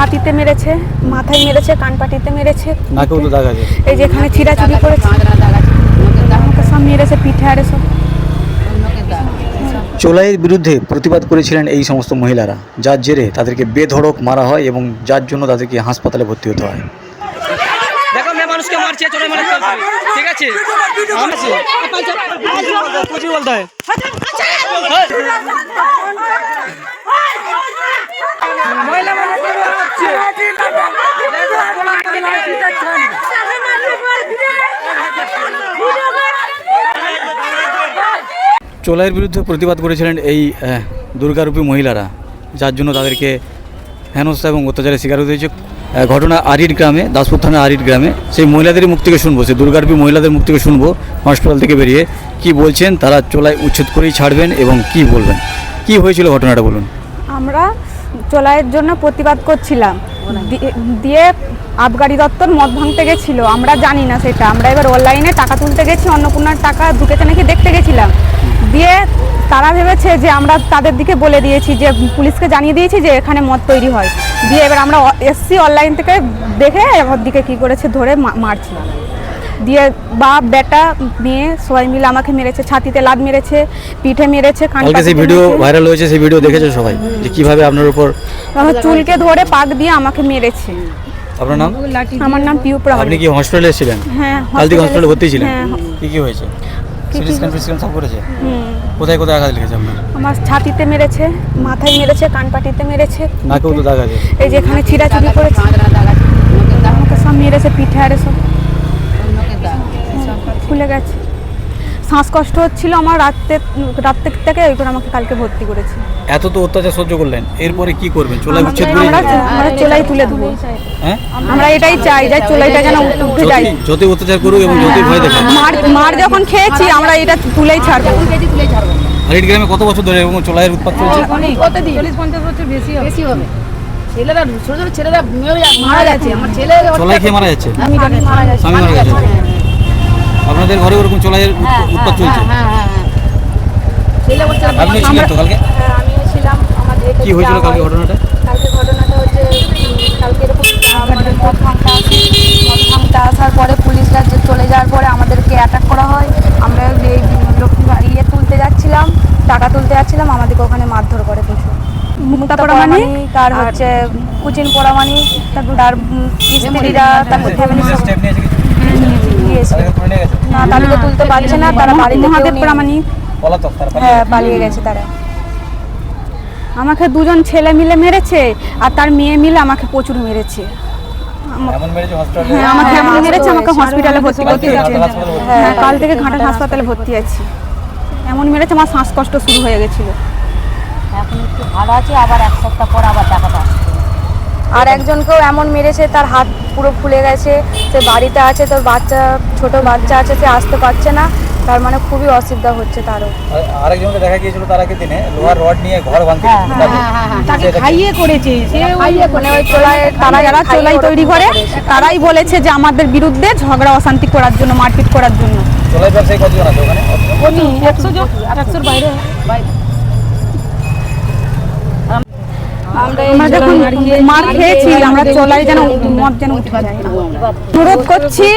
ছাতিতে মেরেছে, মাথায় মেরেছে, কানপাটিতে মেরেছে, নাকেও তো দাগ আছে, এই যেখানে ছিঁড়াছুড়ি করেছে, আমাকে সব মেরেছে, পিঠে আরে সব। চোলাইয়ের বিরুদ্ধে প্রতিবাদ করেছিলেন এই সমস্ত মহিলারা, যার জেরে তাদেরকে বেধড়ক মারা হয় এবং যার জন্য তাদেরকে হাসপাতালে ভর্তি হতে হয়। দেখো মেয়ে মানুষকে মারছে, চোরে মেরে চলছে, ঠিক আছে? कुछ भी बोलता है। চোলাইয়ের বিরুদ্ধে প্রতিবাদ করেছিলেন এই দুর্গারূপী মহিলারা, যার জন্য তাদেরকে হেনস্থা এবং অত্যাচারের শিকার হতে হয়েছে। ঘটনা আরিট গ্রামে, দাসপুর থানা আরিট গ্রামে। সেই মহিলাদেরই মুখ থেকে শুনবো, সেই দুর্গারূপী মহিলাদের মুখ থেকে শুনবো হসপিটাল থেকে বেরিয়ে কি বলছেন তারা। চোলাই উচ্ছেদ করেই ছাড়বেন এবং কি বলবেন, কি হয়েছিল ঘটনাটা বলুন। আমরা চোলাইয়ের জন্য প্রতিবাদ করছিলাম, দিয়ে আবগারি দপ্তর মদ ভাঙতে গেছিলো, আমরা জানি না সেটা। আমরা এবার অনলাইনে টাকা তুলতে গেছি, অন্নপূর্ণার টাকা ঢুকেছে নাকি দেখতে গেছিলাম। দিয়ে তারা ভেবেছে যে আমরা তাদের দিকে বলে দিয়েছি, যে পুলিশকে জানিয়ে দিয়েছি যে এখানে মদ তৈরি হয়। দিয়ে এবার আমরা এসছি অনলাইন থেকে দেখে আমার দিকে কী করেছে ধরে মারছি। দিয়ে বাপ বেটা মেয়ে সবাই মিলে আমাকে মেরেছে, ছাতিতে লাত মেরেছে, পিঠে মেরেছে, কালকে সেই ভিডিও ভাইরাল হয়েছে, সেই ভিডিও দেখেছে সবাই যে কিভাবে আপনার উপর চুলকে ধরে পাক দিয়ে আমাকে মেরেছে। আপনার নাম? আমার নাম পিউ প্রামাণিক। আপনি কি হসপিটালে এসেছিলেন? হ্যাঁ, কাল থেকে হসপিটালে ভর্তি ছিলেন। হ্যাঁ। কি হয়েছে? সিটি স্ক্যান সব করেছে? কোথায় কোথায় আঘাত লেগেছে আপনার? আমার ছাতিতে মেরেছে, মাথায় মেরেছে, কানপাটিতে মেরেছে, নাকেও তো দাগ আছে, এই যেখানে ছিঁড়াছুড়ি করেছে, আমাকে সব মেরেছে, পিঠে আরে সব ফুলে গেছে। শ্বাসকষ্ট হচ্ছিল আমার রাত থেকে, ওই করে আমাকে কালকে ভর্তি করেছে। এত তো অত্যাচার সহ্য করলেন, এরপরে কি করবেন? চোলাই উচ্ছেদ করে আমরা চোলাই তুলে দেবো। হ্যাঁ, আমরা এটাই চাই যে চোলাইটা যেন উঠে যায়। যত অত্যাচার করুক এবং যতই ভয় দেখে মার যখন খেয়েছি আমরা এটা তুলেই ছাড়বো। আরিট গ্রামে কত বছর ধরে এবং চোলাইয়ের উৎপাত চলছে? 40-50 বছর বেশি হবে। ছেলেরা ছোট ছোট ছেলেরা মারা যাচ্ছে, আমার ছেলে চোলাই খেয়ে মারা যাচ্ছে, স্বামী মারা যাচ্ছে। আপনাদের ঘরে ওরকম চোলাইয়ের উৎপাত চলছে? আপনি ছিলেন তো কালকে? আমিও ছিলাম। আমাদের কি হয়েছিল কালকে ঘটনাটা? কালকে ঘটনাটা হচ্ছে কালকে এরকম মদ ভাঙতে আসার পরে পুলিশরা যে চলে যাওয়ার পরে আমাদেরকে অ্যাটাক করা হয়। আমরা এই লক্ষ্মী তুলতে যাচ্ছিলাম, টাকা তুলতে যাচ্ছিলাম, আমাদেরকে ওখানে মারধর করে প্রচুর। মুক্তা পরামানিক আর হচ্ছে কুচিন পরামানিক, তার স্ত্রীরা, তারপর ফ্যামিলি না, তাদেরকে তুলতে পারছে না, তারা বাড়িতে পরামানিক পালিয়ে গেছে। তারা আমাকে দুজন ছেলে মিলে মেরেছে আর তার মেয়ে মিলে আমাকে প্রচুর মেরেছে। আমাকে এমন মেরেছে, আমাকে হসপিটালে ভর্তি করতে হয়েছে। হ্যাঁ, কাল থেকে ঘাটাল হাসপাতালে ভর্তি আছি। এমন মেরেছে আমার শ্বাসকষ্ট শুরু হয়ে গেছিল। এখন একটু ভালো আছে, আবার এক সপ্তাহ পর আবার টাকাটা আসছে। আর একজনকেও এমন মেরেছে, তার হাত পুরো ফুলে গেছে, সে বাড়িতে আছে, তোর বাচ্চা ছোট বাচ্চা আছে, সে আসতে পারছে না। তার মানে খুবই অসুবিধা হচ্ছে তারও। আরেকজনকে দেখা গিয়েছিল তার আগের দিনে লোহার রড নিয়ে ঘর ভাঙতে, তাকে খাইয়ে করেছে, সে খাইয়ে করে ওই তারা যারা চোলাই তৈরি করে তারাই বলেছে যে আমাদের বিরুদ্ধে ঝগড়া অশান্তি করার জন্য, মারপিট করার জন্য। চোলাই ব্যবসায়ী কতজন আছে ওখানে? 100 জন, 100-র বাইরে। আমরা যখন মার খেয়েছি, আমরা চোলাই যেন মদ যেন উঠে যায়। অনুরোধ করছি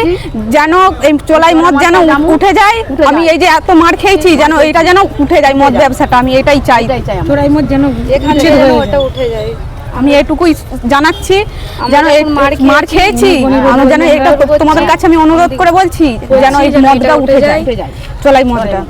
যেন এই চোলাই মদ যেন উঠে যায়। আমি এই যে এত মার খেয়েছি, যেন এটা যেন উঠে যায় মদ ব্যবসাটা, আমি এটাই চাই। চোরাই মদ যেন উঠে যায়। আমি এটুকুই জানাচ্ছি, যেন মার খেয়েছি, আমি যেন এটা তোমাদের কাছে আমি অনুরোধ করে বলছি যেন এই মদটা উঠে যায়, চোলাই মদটা।